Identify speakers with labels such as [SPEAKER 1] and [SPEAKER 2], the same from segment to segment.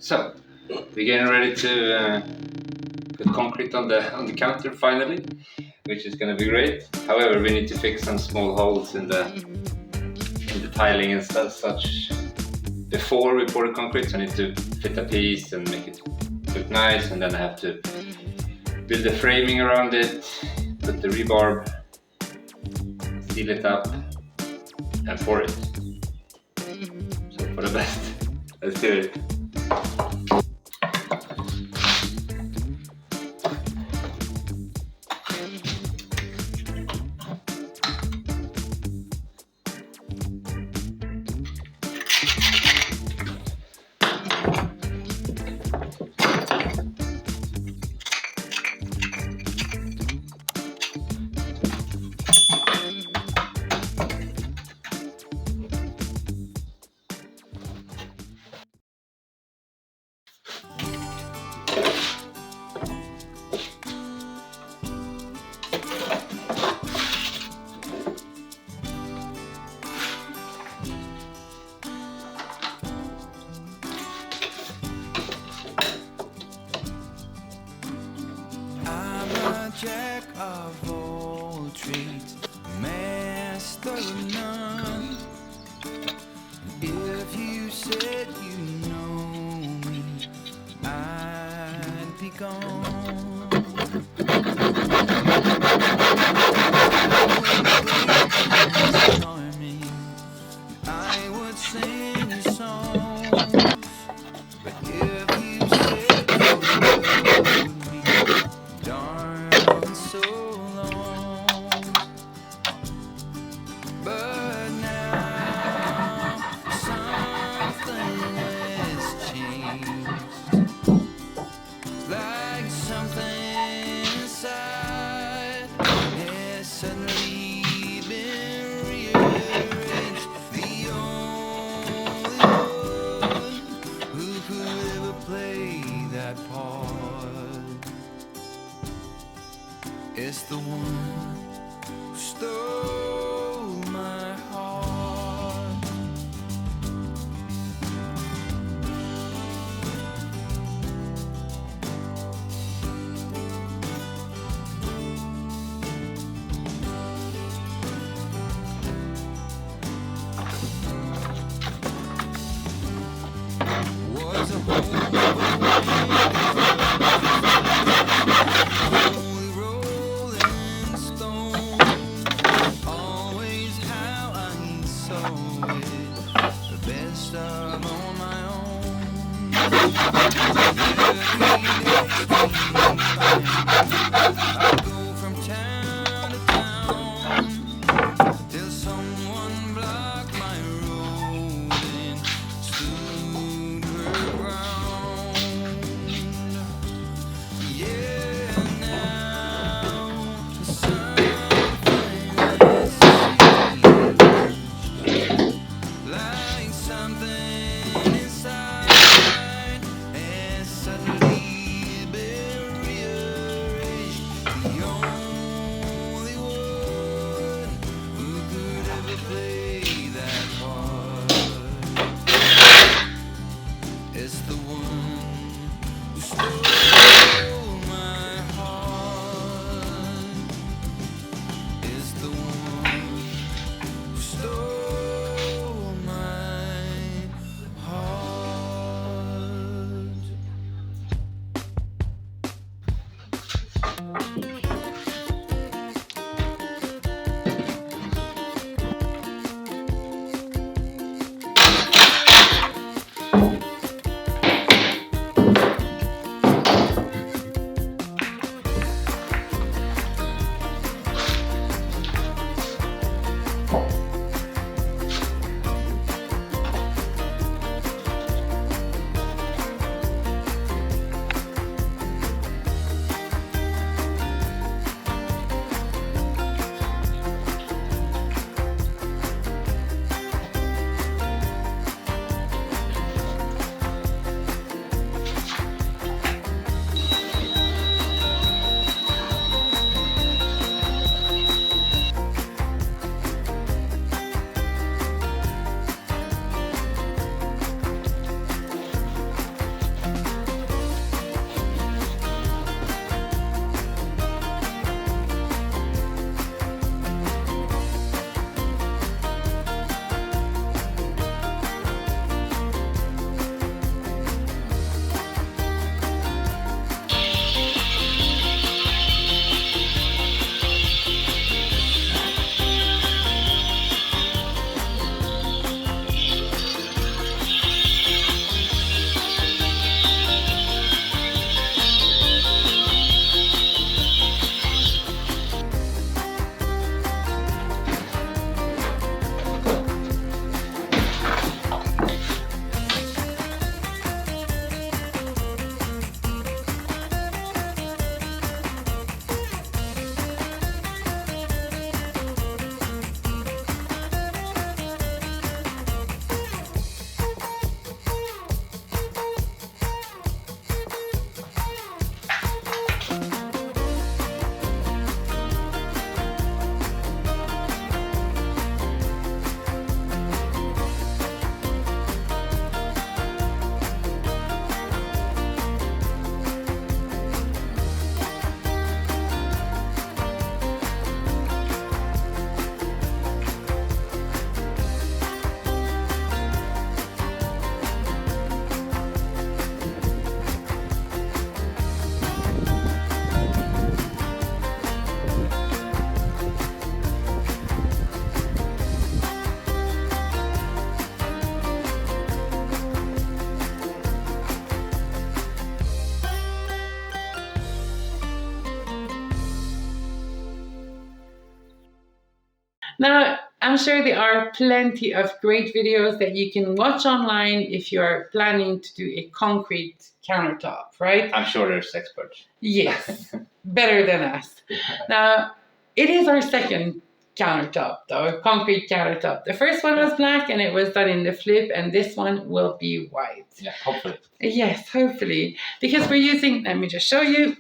[SPEAKER 1] So we're getting ready to put concrete on the counter finally, which is going to be great. However, we need to fix some small holes in the tiling and such before we pour the concrete. So I need to fit a piece and make it look nice, and then I have to build the framing around it, put the rebarb, seal it up, and pour it. So for the best, let's do it.
[SPEAKER 2] Jack of all trades, master of none. If you said you know me, I'd be gone. I would sing a song, but if you said you loved me, darn so long. But now something has changed, like something inside has suddenly been rearranged. The only one who could ever play that part is the one who stole my heart. Was a holy rolling stone, always how I saw it, the best of on my own. I go from town to town till someone blocked my road and stood her ground. Yeah, now something has changed, like something inside has suddenly been rearranged. The only one who could ever play that part is the one who stole my heart. Is the one who stole my heart.
[SPEAKER 3] Now, I'm sure there are plenty of great videos that you can watch online if you're planning to do a concrete countertop, right?
[SPEAKER 1] I'm sure there's experts.
[SPEAKER 3] Yes, better than us. Now, it is our second countertop, though, concrete countertop. The first one was black and it was done in the flip, and this one will be white.
[SPEAKER 1] Yeah, hopefully.
[SPEAKER 3] Yes, hopefully. Because we're using, let me just show you.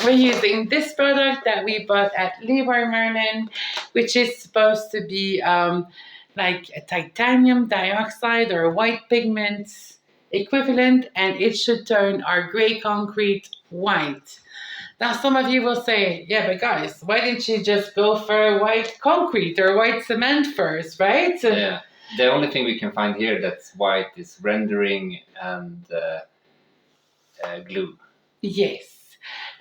[SPEAKER 3] We're using this product that we bought at Leroy Merlin, which is supposed to be like a titanium dioxide or a white pigment equivalent, and it should turn our gray concrete white. Now, some of you will say, yeah, but guys, why didn't you just go for white concrete or white cement first, right?
[SPEAKER 1] Yeah. The only thing we can find here that's white is rendering and glue.
[SPEAKER 3] Yes.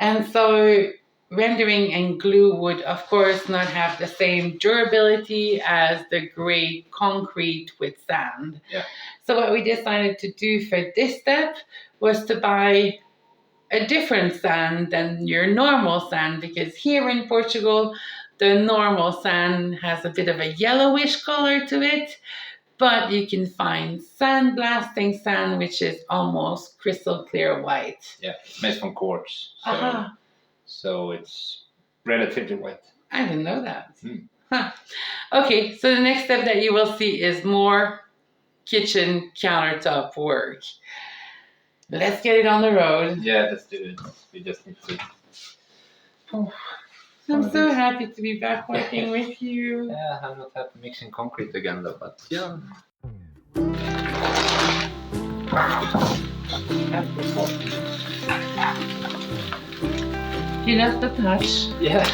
[SPEAKER 3] And so rendering and glue would, of course, not have the same durability as the gray concrete with sand.
[SPEAKER 1] Yeah.
[SPEAKER 3] So what we decided to do for this step was to buy a different sand than your normal sand, because here in Portugal, the normal sand has a bit of a yellowish color to it. But you can find sandblasting sand, which is almost crystal clear white.
[SPEAKER 1] Yeah, it's made from quartz. So,
[SPEAKER 3] Aha.
[SPEAKER 1] so it's relatively white.
[SPEAKER 3] I didn't know that.
[SPEAKER 1] Mm.
[SPEAKER 3] Huh. Okay, so the next step that you will see is more kitchen countertop work. Let's get it on the road.
[SPEAKER 1] Yeah, let's do it. We just need to. Oh,
[SPEAKER 3] I'm so happy to be back working with you.
[SPEAKER 1] Yeah, I'm not happy mixing concrete again though, but yeah.
[SPEAKER 3] You love the touch.
[SPEAKER 1] Yeah.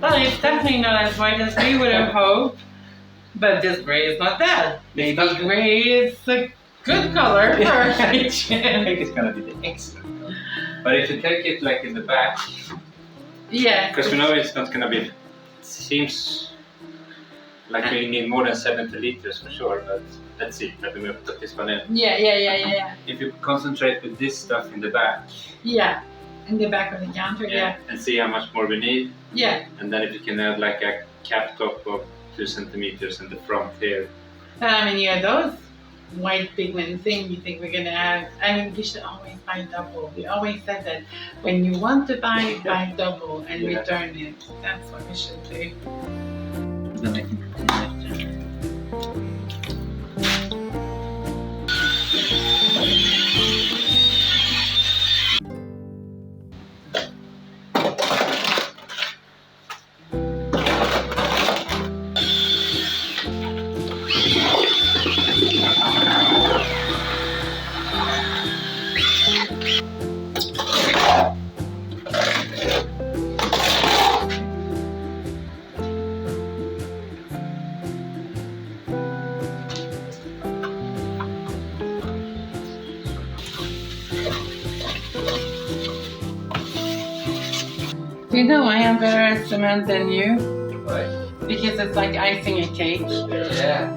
[SPEAKER 3] Well, it's definitely not as white as we would have hoped, but this gray is not bad. Maybe gray is a good color for our
[SPEAKER 1] I
[SPEAKER 3] kitchen.
[SPEAKER 1] think it's gonna be the excellent color. But if you take it like in the back,
[SPEAKER 3] Yeah.
[SPEAKER 1] because we know it's not gonna be. It seems like we need more than 70 liters for sure, but let's see. Let me put this one in.
[SPEAKER 3] Yeah.
[SPEAKER 1] If you concentrate with this stuff in the back,
[SPEAKER 3] Yeah. In the back of the counter, yeah.
[SPEAKER 1] and see how much more we need,
[SPEAKER 3] Yeah.
[SPEAKER 1] and then if you can add like a cap top of 2 centimeters in the front here.
[SPEAKER 3] How many of those white pigment thing you think we're gonna add? I mean, we should always buy double. We always said that when you want to buy double and
[SPEAKER 1] Yeah.
[SPEAKER 3] return it. That's what we should do.
[SPEAKER 1] Then I can
[SPEAKER 3] Do you know I am better at cement than you?
[SPEAKER 1] Right.
[SPEAKER 3] Because it's like icing a cake.
[SPEAKER 1] Yeah.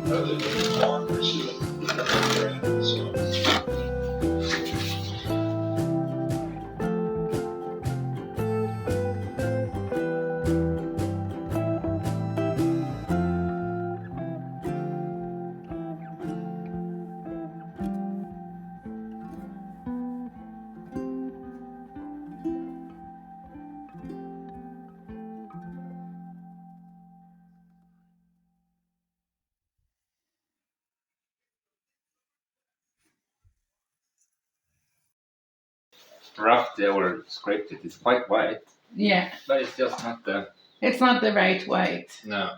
[SPEAKER 1] Roughed or scraped it. It's quite white,
[SPEAKER 3] Yeah.
[SPEAKER 1] but it's just not the.
[SPEAKER 3] It's not the right white.
[SPEAKER 1] No.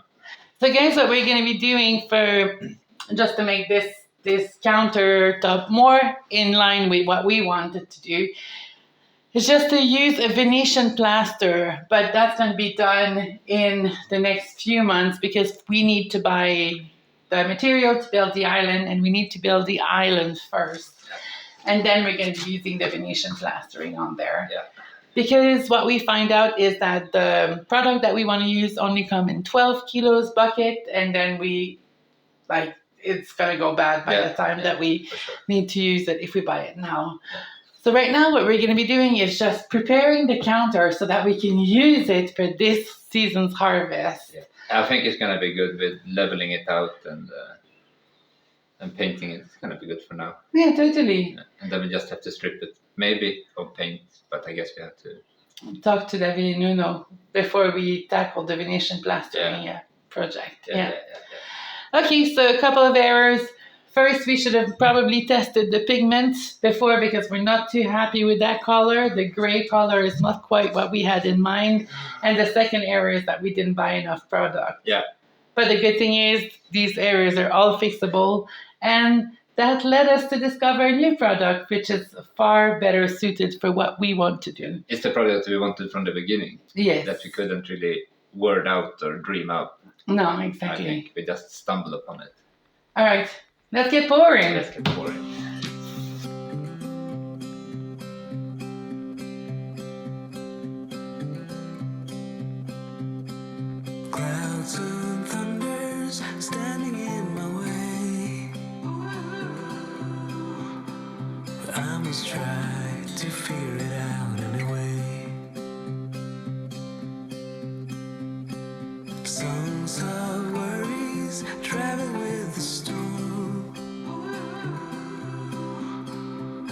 [SPEAKER 3] So guys, what we're going to be doing for, just to make this this countertop more in line with what we wanted to do. It's just to use a Venetian plaster, but that's going to be done in the next few months because we need to buy the material to build the island, and we need to build the island first. And then we're going to be using the Venetian plastering on there.
[SPEAKER 1] Yeah.
[SPEAKER 3] Because what we find out is that the product that we want to use only come in 12 kilos bucket, and then it's going to go bad by the time that we need to use it if we buy it now.
[SPEAKER 1] Yeah.
[SPEAKER 3] So right now what we're going to be doing is just preparing the counter so that we can use it for this season's harvest.
[SPEAKER 1] Yeah. I think it's going to be good with leveling it out and painting it. It's going to be good for now.
[SPEAKER 3] Yeah, totally.
[SPEAKER 1] Yeah. And then we just have to strip it, maybe, of paint, but I guess we have to
[SPEAKER 3] talk to David Nuno before we tackle the Venetian plastering project. Yeah. Okay, so a couple of errors. First, we should have probably tested the pigment before because we're not too happy with that color. The gray color is not quite what we had in mind. And the second error is that we didn't buy enough product.
[SPEAKER 1] Yeah.
[SPEAKER 3] But the good thing is these errors are all fixable. And that led us to discover a new product, which is far better suited for what we want to do.
[SPEAKER 1] It's the product we wanted from the beginning.
[SPEAKER 3] Yes.
[SPEAKER 1] That we couldn't really word out or dream out.
[SPEAKER 3] No, exactly.
[SPEAKER 1] I think we just stumbled upon it.
[SPEAKER 3] All right. Let's get pouring.
[SPEAKER 1] Let's get pouring.
[SPEAKER 2] Clouds and thunders standing in my way. I must try to figure it out anyway. Songs of worries travel with the storm,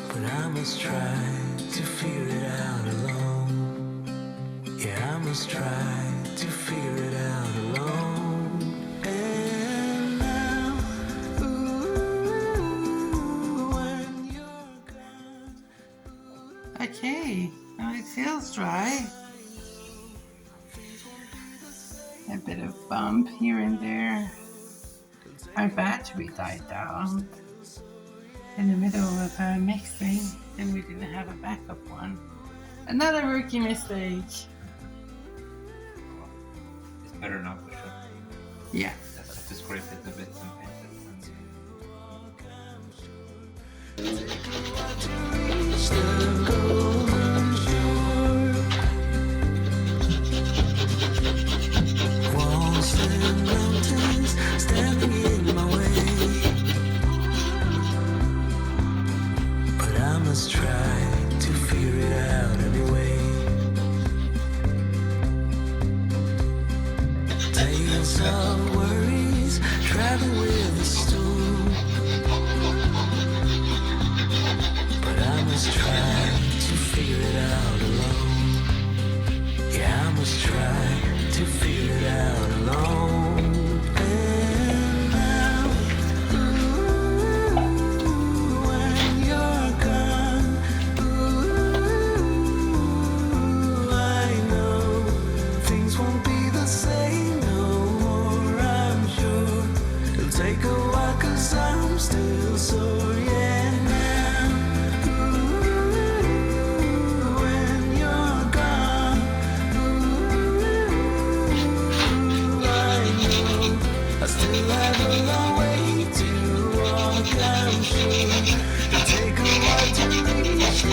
[SPEAKER 2] but I must try to figure it out alone. Yeah, I must try to figure it out alone. And now, ooh, when you're gone.
[SPEAKER 3] Okay, now it feels dry. A bit of bump here and there. Our battery died down in the middle of mixing, and we didn't have a backup one. Another rookie mistake.
[SPEAKER 1] It's better now for sure.
[SPEAKER 3] Yeah.
[SPEAKER 1] Just have to scrape it a bit and paint
[SPEAKER 2] Walls and mountains standing in my way, but I must try to figure it out anyway. Tales of worries travel with the storm, but I must try to figure it out alone. Yeah, I must try to figure it out alone. And now, ooh, when you're gone, ooh, I know things won't be the same no more, I'm sure. It'll take a while 'cause I'm still sore, yeah, now, ooh, when you're gone, I still have a long way to walk, I'm sure. It'll take a while to reach you.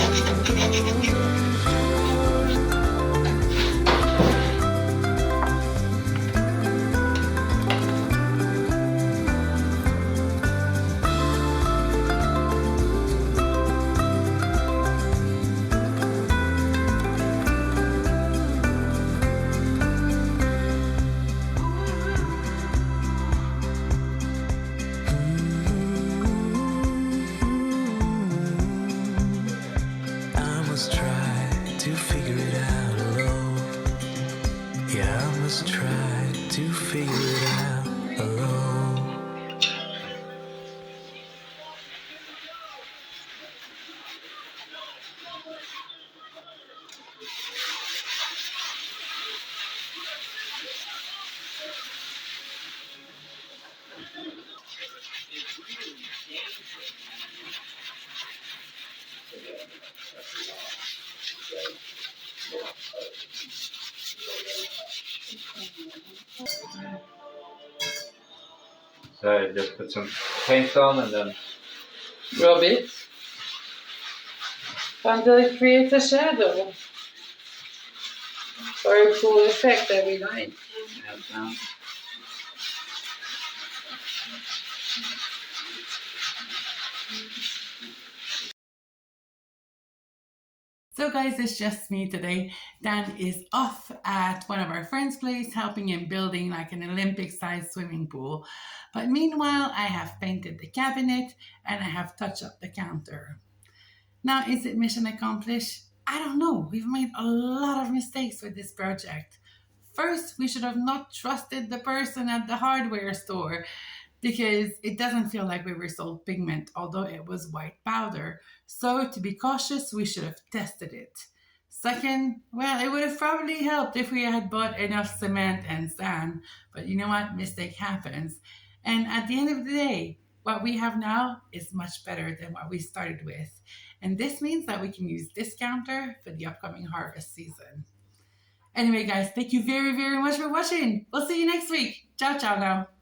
[SPEAKER 2] I must try to figure it out alone. Yeah, I must try to figure it out alone.
[SPEAKER 1] So I just put some paint on and then
[SPEAKER 3] Rub it until it creates a shadow or a cool effect that we like.
[SPEAKER 1] add down.
[SPEAKER 3] So guys, it's just me today. Dan is off at one of our friends' place helping him building like an Olympic-sized swimming pool. But meanwhile, I have painted the cabinet and I have touched up the counter. Now, is it mission accomplished? I don't know. We've made a lot of mistakes with this project. First, we should have not trusted the person at the hardware store because it doesn't feel like we were sold pigment, although it was white powder. So, to be cautious, we should have tested it. Second, well, it would have probably helped if we had bought enough cement and sand, but you know what? Mistake happens. And at the end of the day, what we have now is much better than what we started with. And this means that we can use this counter for the upcoming harvest season. Anyway, guys, thank you very, very much for watching. We'll see you next week. Ciao, ciao now.